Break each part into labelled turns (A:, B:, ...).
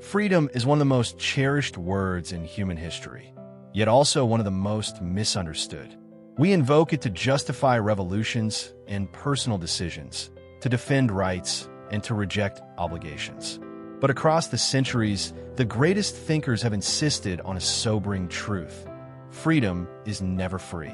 A: Freedom is one of the most cherished words in human history, yet also one of the most misunderstood. We invoke it to justify revolutions and personal decisions, to defend rights, and to reject obligations. But across the centuries, the greatest thinkers have insisted on a sobering truth. Freedom is never free.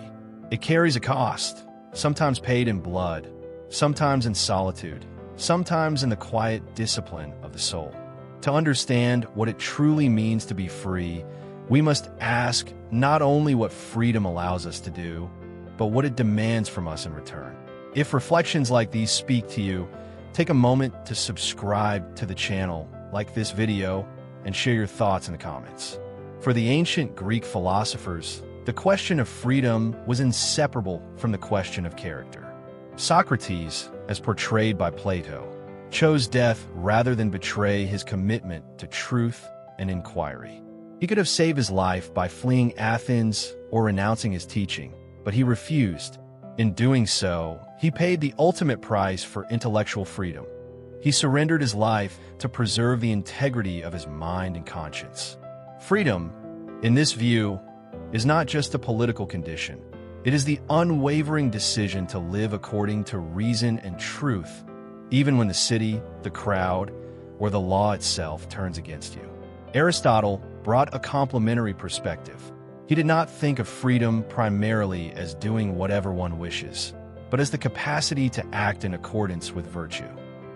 A: It carries a cost, sometimes paid in blood, sometimes in solitude, sometimes in the quiet discipline of the soul. To understand what it truly means to be free, we must ask not only what freedom allows us to do, but what it demands from us in return. If reflections like these speak to you, take a moment to subscribe to the channel, like this video, and share your thoughts in the comments. For the ancient Greek philosophers, the question of freedom was inseparable from the question of character. Socrates, as portrayed by Plato, chose death rather than betray his commitment to truth and inquiry. He could have saved his life by fleeing Athens or renouncing his teaching, but he refused. In doing so, he paid the ultimate price for intellectual freedom. He surrendered his life to preserve the integrity of his mind and conscience. Freedom, in this view, is not just a political condition. It is the unwavering decision to live according to reason and truth, even when the city, the crowd, or the law itself turns against you. Aristotle brought a complementary perspective. He did not think of freedom primarily as doing whatever one wishes, but as the capacity to act in accordance with virtue.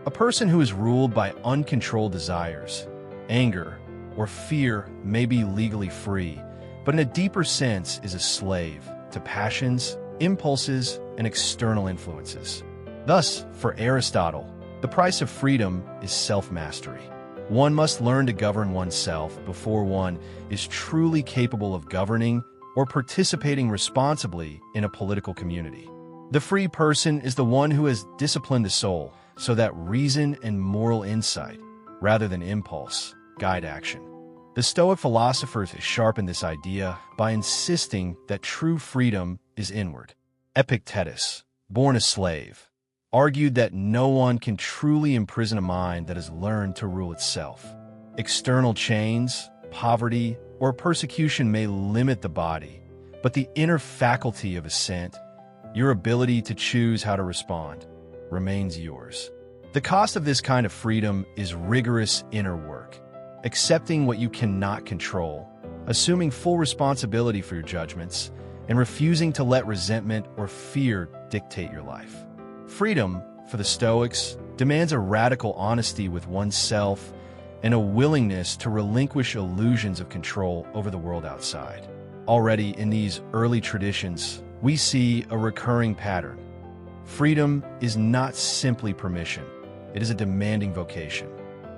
A: A person who is ruled by uncontrolled desires, anger, or fear may be legally free, but in a deeper sense is a slave to passions, impulses, and external influences. Thus, for Aristotle, the price of freedom is self-mastery. One must learn to govern oneself before one is truly capable of governing or participating responsibly in a political community. The free person is the one who has disciplined the soul so that reason and moral insight, rather than impulse, guide action. The Stoic philosophers sharpened this idea by insisting that true freedom is inward. Epictetus, born a slave, argued that no one can truly imprison a mind that has learned to rule itself. External chains, poverty, or persecution may limit the body, but the inner faculty of assent, your ability to choose how to respond, remains yours. The cost of this kind of freedom is rigorous inner work, accepting what you cannot control, assuming full responsibility for your judgments, and refusing to let resentment or fear dictate your life. Freedom, for the Stoics, demands a radical honesty with oneself and a willingness to relinquish illusions of control over the world outside. Already in these early traditions, we see a recurring pattern. Freedom is not simply permission, it is a demanding vocation.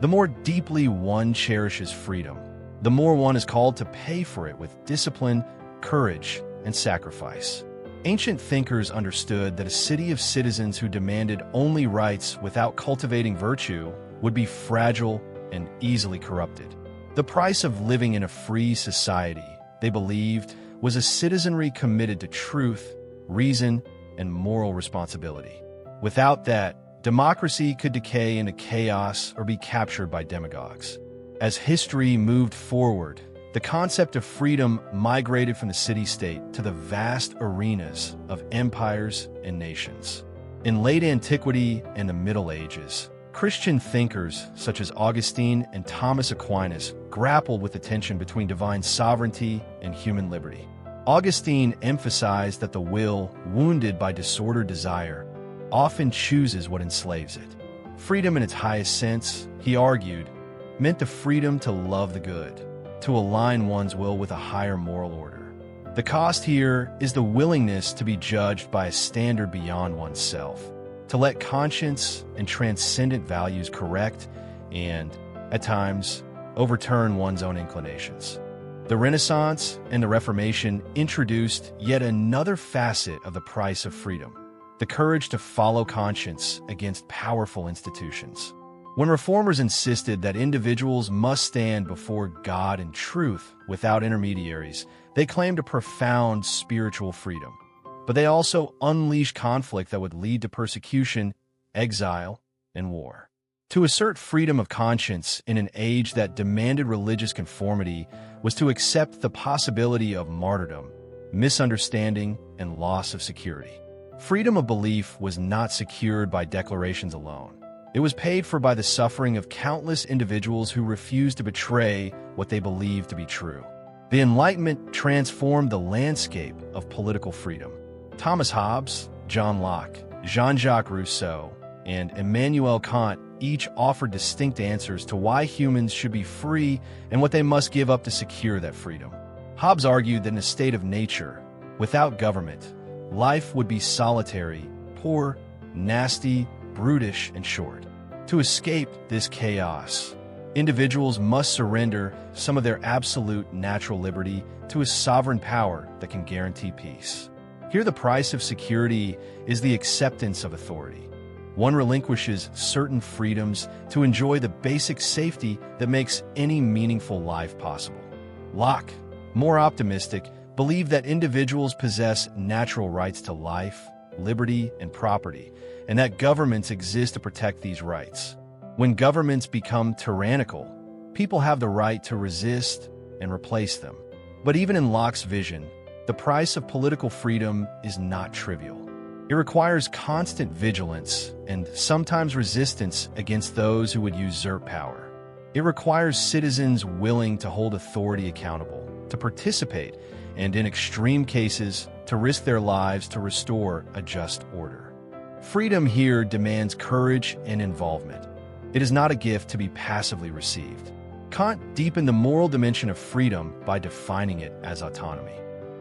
A: The more deeply one cherishes freedom, the more one is called to pay for it with discipline, courage, and sacrifice. Ancient thinkers understood that a city of citizens who demanded only rights without cultivating virtue would be fragile and easily corrupted. The price of living in a free society, they believed, was a citizenry committed to truth, reason, and moral responsibility. Without that, democracy could decay into chaos or be captured by demagogues. As history moved forward, the concept of freedom migrated from the city-state to the vast arenas of empires and nations. In late antiquity and the Middle Ages, Christian thinkers such as Augustine and Thomas Aquinas grappled with the tension between divine sovereignty and human liberty. Augustine emphasized that the will, wounded by disordered desire, often chooses what enslaves it. Freedom in its highest sense, he argued, meant the freedom to love the good, to align one's will with a higher moral order. The cost here is the willingness to be judged by a standard beyond oneself, to let conscience and transcendent values correct and, at times, overturn one's own inclinations. The Renaissance and the Reformation introduced yet another facet of the price of freedom, the courage to follow conscience against powerful institutions. When reformers insisted that individuals must stand before God in truth without intermediaries, they claimed a profound spiritual freedom. But they also unleashed conflict that would lead to persecution, exile, and war. To assert freedom of conscience in an age that demanded religious conformity was to accept the possibility of martyrdom, misunderstanding, and loss of security. Freedom of belief was not secured by declarations alone. It was paid for by the suffering of countless individuals who refused to betray what they believed to be true. The Enlightenment transformed the landscape of political freedom. Thomas Hobbes, John Locke, Jean-Jacques Rousseau, and Immanuel Kant each offered distinct answers to why humans should be free and what they must give up to secure that freedom. Hobbes argued that in a state of nature, without government, life would be solitary, poor, nasty, brutish, and short. To escape this chaos, individuals must surrender some of their absolute natural liberty to a sovereign power that can guarantee peace. Here, the price of security is the acceptance of authority. One relinquishes certain freedoms to enjoy the basic safety that makes any meaningful life possible. Locke, more optimistic, believed that individuals possess natural rights to life, liberty, and property, and that governments exist to protect these rights. When governments become tyrannical, people have the right to resist and replace them. But even in Locke's vision, the price of political freedom is not trivial. It requires constant vigilance and sometimes resistance against those who would usurp power. It requires citizens willing to hold authority accountable, to participate, and in extreme cases, to risk their lives to restore a just order. Freedom here demands courage and involvement. It is not a gift to be passively received. Kant deepened the moral dimension of freedom by defining it as autonomy.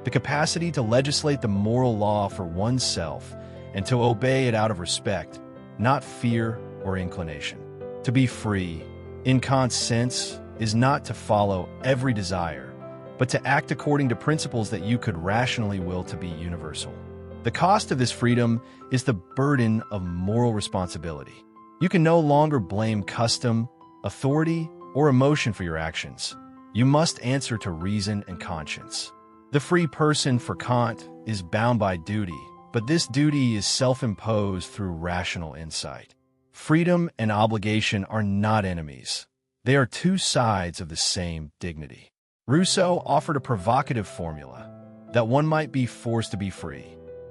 A: The capacity to legislate the moral law for oneself and to obey it out of respect, not fear or inclination. To be free, in Kant's sense, is not to follow every desire, but to act according to principles that you could rationally will to be universal. The cost of this freedom is the burden of moral responsibility. You can no longer blame custom, authority, or emotion for your actions. You must answer to reason and conscience. The free person, for Kant, is bound by duty, but this duty is self-imposed through rational insight. Freedom and obligation are not enemies. They are two sides of the same dignity. Rousseau offered a provocative formula, that one might be forced to be free.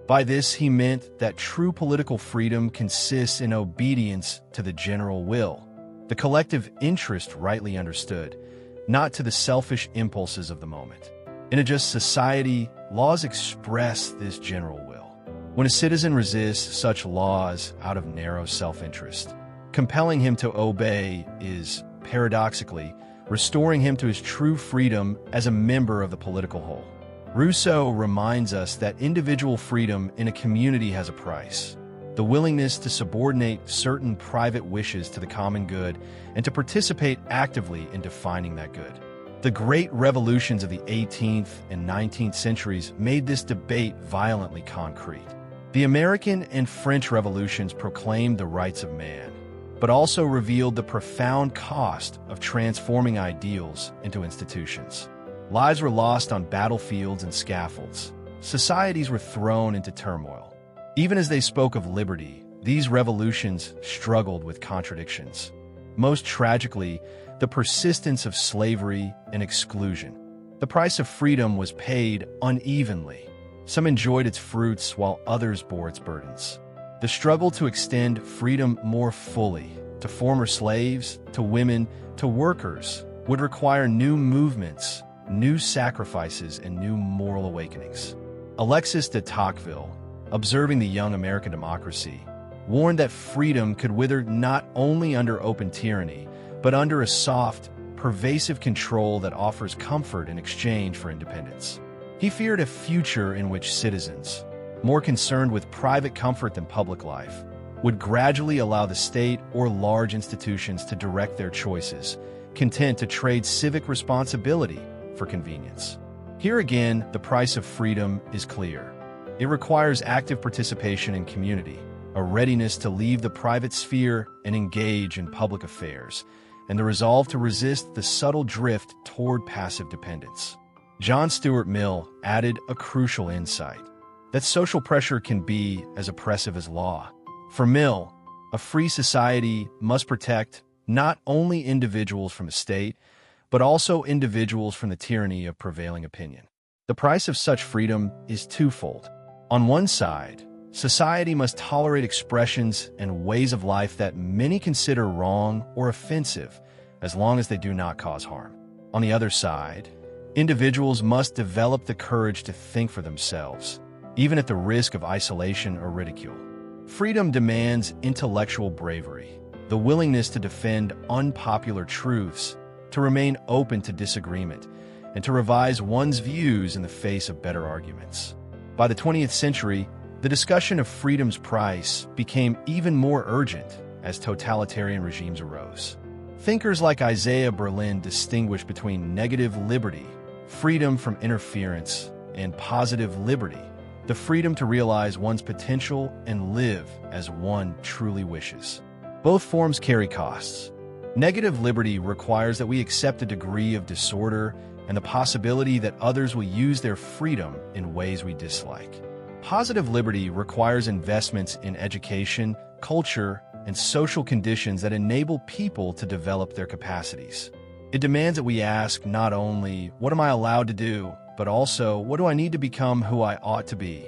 A: By this, he meant that true political freedom consists in obedience to the general will, the collective interest rightly understood, not to the selfish impulses of the moment. In a just society, laws express this general will. When a citizen resists such laws out of narrow self-interest, compelling him to obey is, paradoxically, restoring him to his true freedom as a member of the political whole. Rousseau reminds us that individual freedom in a community has a price: the willingness to subordinate certain private wishes to the common good and to participate actively in defining that good. The great revolutions of the 18th and 19th centuries made this debate violently concrete. The American and French revolutions proclaimed the rights of man, but also revealed the profound cost of transforming ideals into institutions. Lives were lost on battlefields and scaffolds. Societies were thrown into turmoil. Even as they spoke of liberty, these revolutions struggled with contradictions. Most tragically, the persistence of slavery and exclusion. The price of freedom was paid unevenly. Some enjoyed its fruits while others bore its burdens. The struggle to extend freedom more fully to former slaves, to women, to workers would require new movements, new sacrifices, and new moral awakenings. Alexis de Tocqueville, observing the young American democracy, warned that freedom could wither not only under open tyranny, but under a soft, pervasive control that offers comfort in exchange for independence. He feared a future in which citizens, more concerned with private comfort than public life, would gradually allow the state or large institutions to direct their choices, content to trade civic responsibility for convenience. Here again, the price of freedom is clear. It requires active participation in community, a readiness to leave the private sphere and engage in public affairs, and the resolve to resist the subtle drift toward passive dependence. John Stuart Mill added a crucial insight, that social pressure can be as oppressive as law. For Mill, A free society must protect not only individuals from the state, but also individuals from the tyranny of prevailing opinion. The price of such freedom is twofold. On one side, society must tolerate expressions and ways of life that many consider wrong or offensive, as long as they do not cause harm. On the other side, individuals must develop the courage to think for themselves, even at the risk of isolation or ridicule. Freedom demands intellectual bravery, the willingness to defend unpopular truths, to remain open to disagreement, and to revise one's views in the face of better arguments. By the 20th century, the discussion of freedom's price became even more urgent as totalitarian regimes arose. Thinkers like Isaiah Berlin distinguished between negative liberty, freedom from interference, and positive liberty, the freedom to realize one's potential and live as one truly wishes. Both forms carry costs. Negative liberty requires that we accept a degree of disorder and the possibility that others will use their freedom in ways we dislike. Positive liberty requires investments in education, culture, and social conditions that enable people to develop their capacities. It demands that we ask not only, what am I allowed to do, but also, what do I need to become who I ought to be?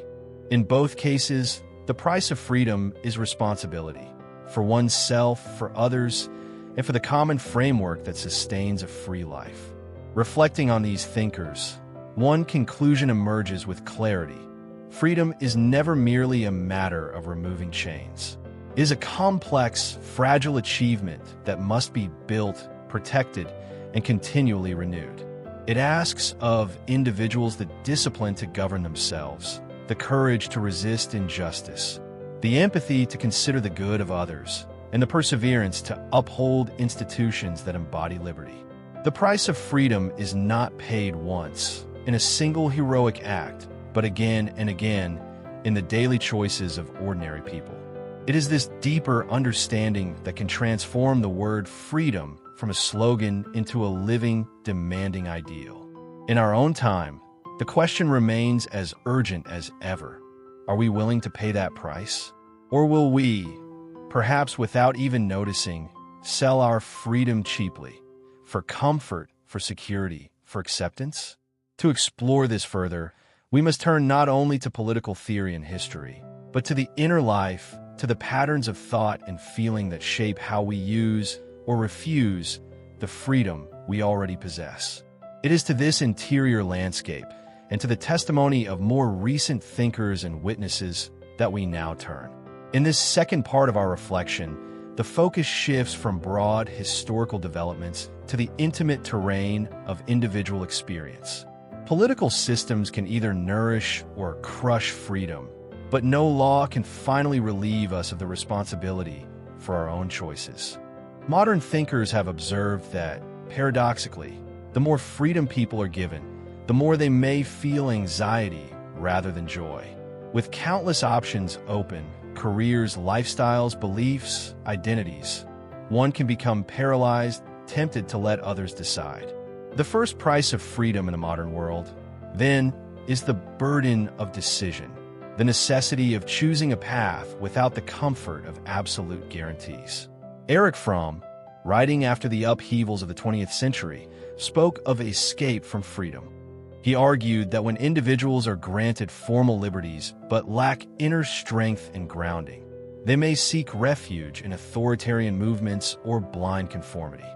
A: In both cases, the price of freedom is responsibility, for oneself, for others, and for the common framework that sustains a free life. Reflecting on these thinkers, one conclusion emerges with clarity. Freedom is never merely a matter of removing chains. It is a complex, fragile achievement that must be built, protected, and continually renewed. It asks of individuals the discipline to govern themselves, the courage to resist injustice, the empathy to consider the good of others, and the perseverance to uphold institutions that embody liberty. The price of freedom is not paid once, in a single heroic act, but again and again in the daily choices of ordinary people. It is this deeper understanding that can transform the word freedom from a slogan into a living, demanding ideal. In our own time, the question remains as urgent as ever. Are we willing to pay that price? Or will we, perhaps without even noticing, sell our freedom cheaply, for comfort, for security, for acceptance? To explore this further, we must turn not only to political theory and history, but to the inner life, to the patterns of thought and feeling that shape how we use or refuse the freedom we already possess. It is to this interior landscape and to the testimony of more recent thinkers and witnesses that we now turn. In this second part of our reflection, the focus shifts from broad historical developments to the intimate terrain of individual experience. Political systems can either nourish or crush freedom, but no law can finally relieve us of the responsibility for our own choices. Modern thinkers have observed that, paradoxically, the more freedom people are given, the more they may feel anxiety rather than joy. With countless options open, careers, lifestyles, beliefs, identities, one can become paralyzed, tempted to let others decide. The first price of freedom in the modern world, then, is the burden of decision, the necessity of choosing a path without the comfort of absolute guarantees. Erich Fromm, writing after the upheavals of the 20th century, spoke of escape from freedom. He argued that when individuals are granted formal liberties but lack inner strength and grounding, they may seek refuge in authoritarian movements or blind conformity.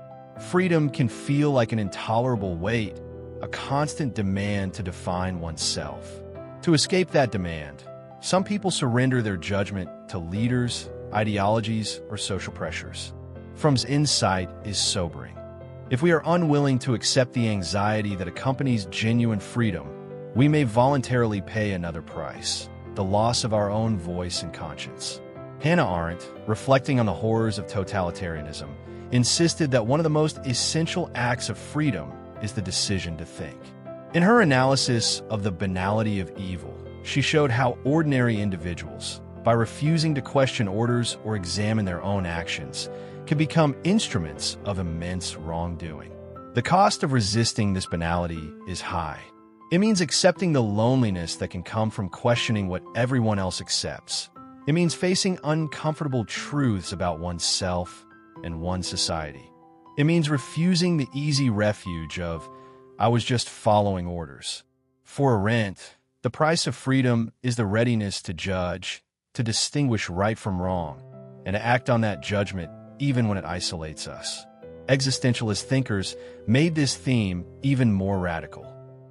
A: Freedom can feel like an intolerable weight, a constant demand to define oneself. To escape that demand, some people surrender their judgment to leaders, ideologies, or social pressures. Fromm's insight is sobering. If we are unwilling to accept the anxiety that accompanies genuine freedom, we may voluntarily pay another price, the loss of our own voice and conscience. Hannah Arendt, reflecting on the horrors of totalitarianism, insisted that one of the most essential acts of freedom is the decision to think. In her analysis of the banality of evil, she showed how ordinary individuals, by refusing to question orders or examine their own actions, can become instruments of immense wrongdoing. The cost of resisting this banality is high. It means accepting the loneliness that can come from questioning what everyone else accepts, It means facing uncomfortable truths about oneself and one's society. It means refusing the easy refuge of, "I was just following orders." For Arendt, the price of freedom is the readiness to judge, to distinguish right from wrong, and to act on that judgment even when it isolates us. Existentialist thinkers made this theme even more radical.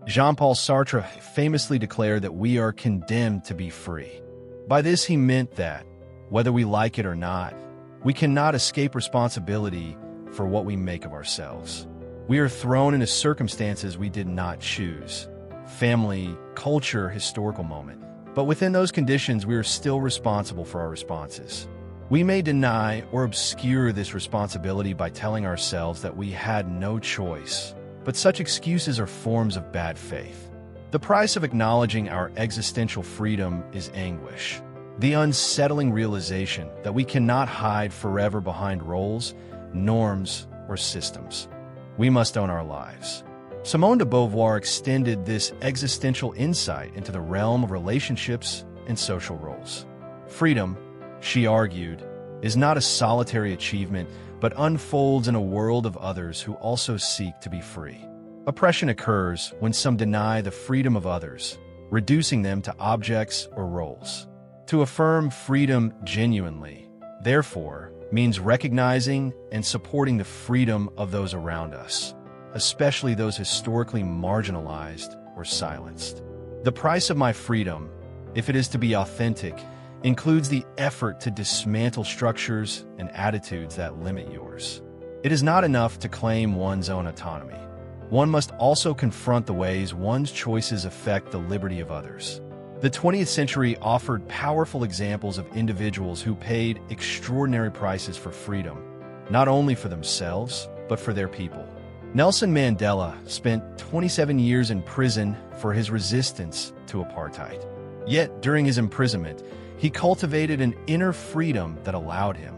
A: Jean-Paul Sartre famously declared that we are condemned to be free. By this he meant that, whether we like it or not, we cannot escape responsibility for what we make of ourselves. We are thrown into circumstances we did not choose. Family, culture, historical moment. But within those conditions, we are still responsible for our responses. We may deny or obscure this responsibility by telling ourselves that we had no choice, but such excuses are forms of bad faith. The price of acknowledging our existential freedom is anguish, the unsettling realization that we cannot hide forever behind roles, norms, or systems. We must own our lives. Simone de Beauvoir extended this existential insight into the realm of relationships and social roles. Freedom, she argued, is not a solitary achievement, but unfolds in a world of others who also seek to be free. Oppression occurs when some deny the freedom of others, reducing them to objects or roles. To affirm freedom genuinely, therefore, means recognizing and supporting the freedom of those around us, especially those historically marginalized or silenced. The price of my freedom, if it is to be authentic, includes the effort to dismantle structures and attitudes that limit yours. It is not enough to claim one's own autonomy. One must also confront the ways one's choices affect the liberty of others. The 20th century offered powerful examples of individuals who paid extraordinary prices for freedom, not only for themselves, but for their people. Nelson Mandela spent 27 years in prison for his resistance to apartheid. Yet, during his imprisonment, he cultivated an inner freedom that allowed him,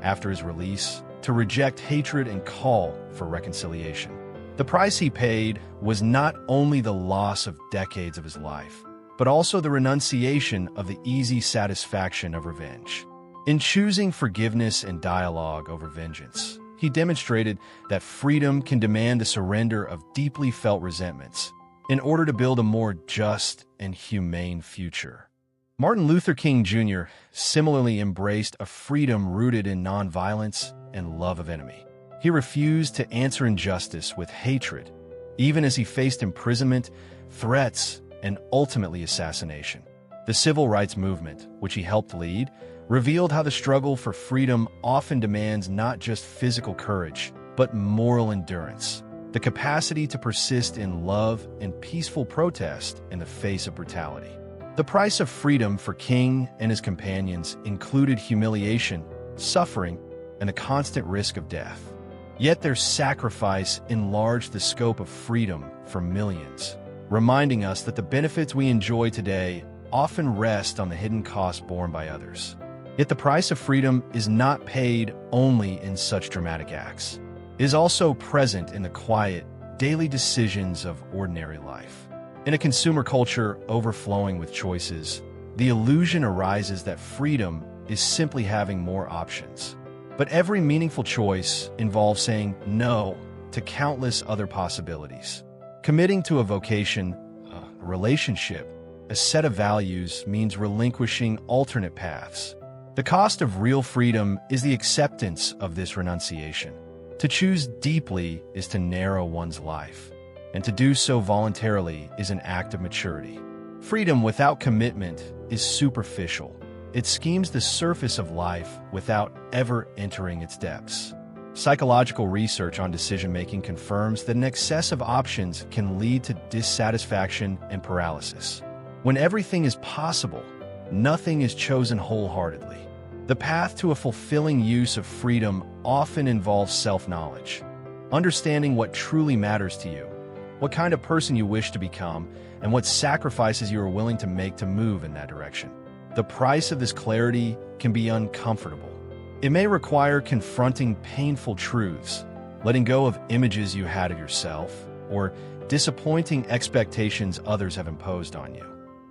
A: after his release, to reject hatred and call for reconciliation. The price he paid was not only the loss of decades of his life, but also the renunciation of the easy satisfaction of revenge. In choosing forgiveness and dialogue over vengeance, he demonstrated that freedom can demand the surrender of deeply felt resentments in order to build a more just and humane future. Martin Luther King Jr. similarly embraced a freedom rooted in nonviolence and love of enemy. He refused to answer injustice with hatred, even as he faced imprisonment, threats, and ultimately assassination. The civil rights movement, which he helped lead, revealed how the struggle for freedom often demands not just physical courage, but moral endurance, the capacity to persist in love and peaceful protest in the face of brutality. The price of freedom for King and his companions included humiliation, suffering, and the constant risk of death. Yet their sacrifice enlarged the scope of freedom for millions, reminding us that the benefits we enjoy today often rest on the hidden cost borne by others. Yet the price of freedom is not paid only in such dramatic acts. It is also present in the quiet, daily decisions of ordinary life. In a consumer culture overflowing with choices, the illusion arises that freedom is simply having more options. But every meaningful choice involves saying no to countless other possibilities. Committing to a vocation, a relationship, a set of values means relinquishing alternate paths. The cost of real freedom is the acceptance of this renunciation. To choose deeply is to narrow one's life, and to do so voluntarily is an act of maturity. Freedom without commitment is superficial. It schemes the surface of life without ever entering its depths. Psychological research on decision-making confirms that an excess of options can lead to dissatisfaction and paralysis. When everything is possible, nothing is chosen wholeheartedly. The path to a fulfilling use of freedom often involves self-knowledge, understanding what truly matters to you, what kind of person you wish to become, and what sacrifices you are willing to make to move in that direction. The price of this clarity can be uncomfortable. It may require confronting painful truths, letting go of images you had of yourself, or disappointing expectations others have imposed on you.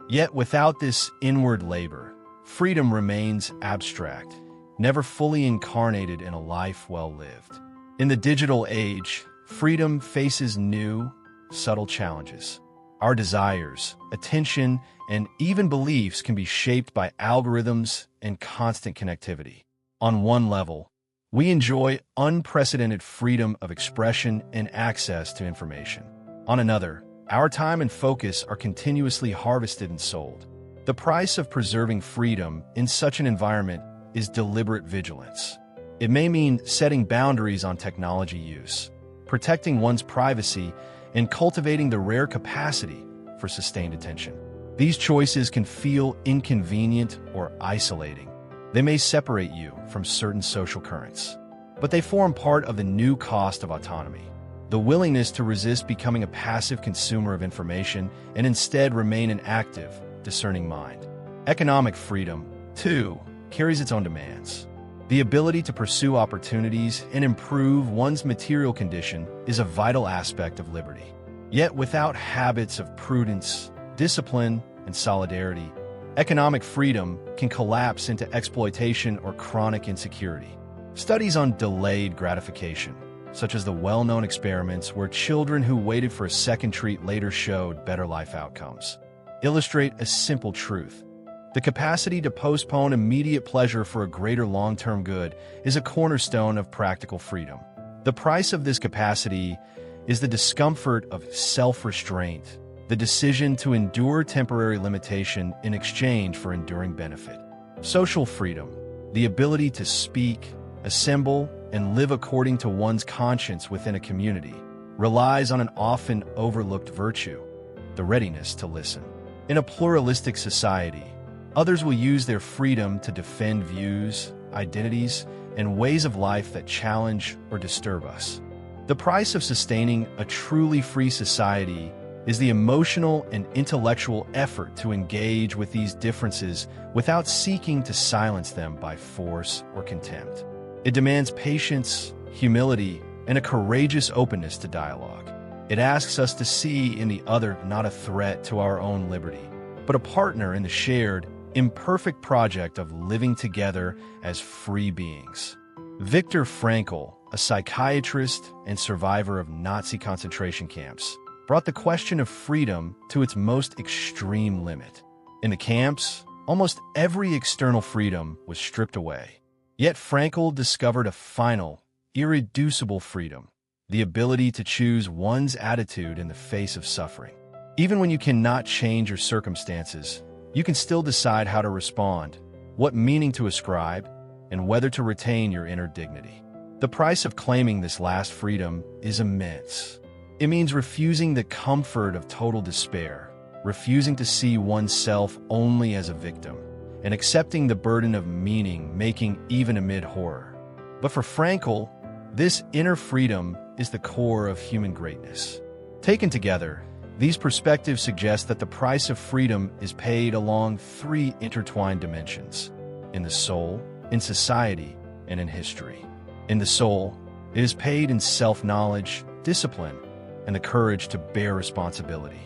A: Yet without this inward labor, freedom remains abstract, never fully incarnated in a life well lived. In the digital age, freedom faces new, subtle challenges. Our desires, attention, and even beliefs can be shaped by algorithms and constant connectivity. On one level, we enjoy unprecedented freedom of expression and access to information. On another, our time and focus are continuously harvested and sold. The price of preserving freedom in such an environment is deliberate vigilance. It may mean setting boundaries on technology use, protecting one's privacy, and cultivating the rare capacity for sustained attention. These choices can feel inconvenient or isolating. They may separate you from certain social currents, but they form part of the new cost of autonomy. The willingness to resist becoming a passive consumer of information and instead remain an active, discerning mind. Economic freedom, too, carries its own demands. The ability to pursue opportunities and improve one's material condition is a vital aspect of liberty. Yet without habits of prudence, discipline, and solidarity, economic freedom can collapse into exploitation or chronic insecurity. Studies on delayed gratification, such as the well-known experiments where children who waited for a second treat later showed better life outcomes, illustrate a simple truth. The capacity to postpone immediate pleasure for a greater long-term good is a cornerstone of practical freedom. The price of this capacity is the discomfort of self-restraint, the decision to endure temporary limitation in exchange for enduring benefit. Social freedom, the ability to speak, assemble, and live according to one's conscience within a community, relies on an often overlooked virtue, the readiness to listen. In a pluralistic society, others will use their freedom to defend views, identities, and ways of life that challenge or disturb us. The price of sustaining a truly free society is the emotional and intellectual effort to engage with these differences without seeking to silence them by force or contempt. It demands patience, humility, and a courageous openness to dialogue. It asks us to see in the other not a threat to our own liberty, but a partner in the shared, imperfect project of living together as free beings. Viktor Frankl, a psychiatrist and survivor of Nazi concentration camps, brought the question of freedom to its most extreme limit. In the camps, almost every external freedom was stripped away. Yet Frankl discovered a final, irreducible freedom, the ability to choose one's attitude in the face of suffering. Even when you cannot change your circumstances, you can still decide how to respond, what meaning to ascribe, and whether to retain your inner dignity. The price of claiming this last freedom is immense. It means refusing the comfort of total despair, refusing to see oneself only as a victim, and accepting the burden of meaning-making even amid horror. But for Frankl, this inner freedom is the core of human greatness. Taken together, these perspectives suggest that the price of freedom is paid along three intertwined dimensions: in the soul, in society, and in history. In the soul, it is paid in self-knowledge, discipline, and the courage to bear responsibility.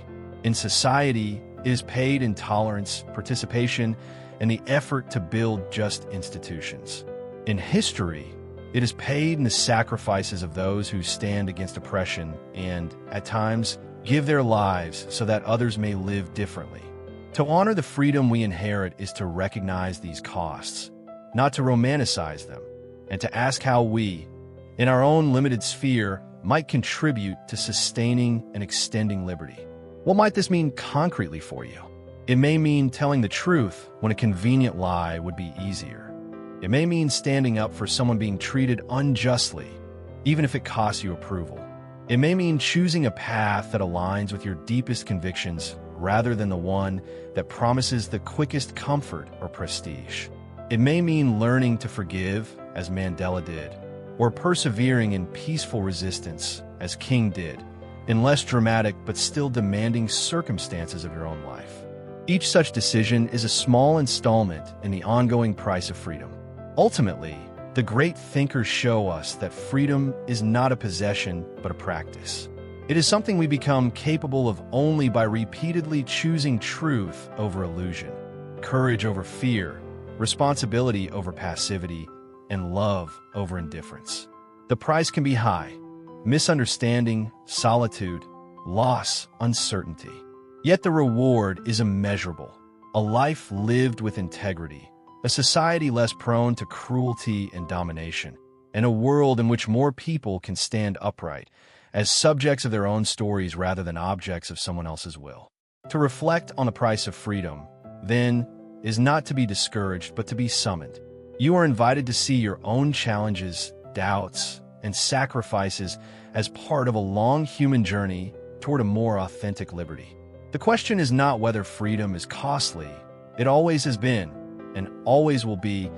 A: In society, it is paid in tolerance, participation, and the effort to build just institutions. In history, it is paid in the sacrifices of those who stand against oppression and, at times, give their lives so that others may live differently. To honor the freedom we inherit is to recognize these costs, not to romanticize them, and to ask how we, in our own limited sphere, might contribute to sustaining and extending liberty. What might this mean concretely for you? It may mean telling the truth when a convenient lie would be easier. It may mean standing up for someone being treated unjustly, even if it costs you approval. It may mean choosing a path that aligns with your deepest convictions rather than the one that promises the quickest comfort or prestige. It may mean learning to forgive, as Mandela did, or persevering in peaceful resistance, as King did, in less dramatic but still demanding circumstances of your own life. Each such decision is a small installment in the ongoing price of freedom. Ultimately, the great thinkers show us that freedom is not a possession but a practice. It is something we become capable of only by repeatedly choosing truth over illusion, courage over fear, responsibility over passivity, and love over indifference. The price can be high: misunderstanding, solitude, loss, uncertainty. Yet the reward is immeasurable: a life lived with integrity, a society less prone to cruelty and domination, and a world in which more people can stand upright as subjects of their own stories rather than objects of someone else's will. To reflect on the price of freedom, then, is not to be discouraged but to be summoned. You are invited to see your own challenges, doubts, and sacrifices as part of a long human journey toward a more authentic liberty. The question is not whether freedom is costly. It always has been, and always will be,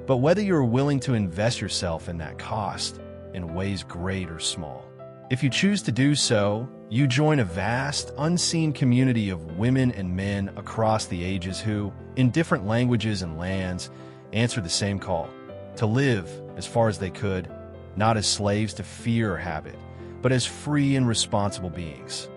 A: but whether you are willing to invest yourself in that cost in ways great or small. If you choose to do so, you join a vast, unseen community of women and men across the ages who, in different languages and lands, answer the same call: to live, as far as they could, not as slaves to fear or habit, but as free and responsible beings.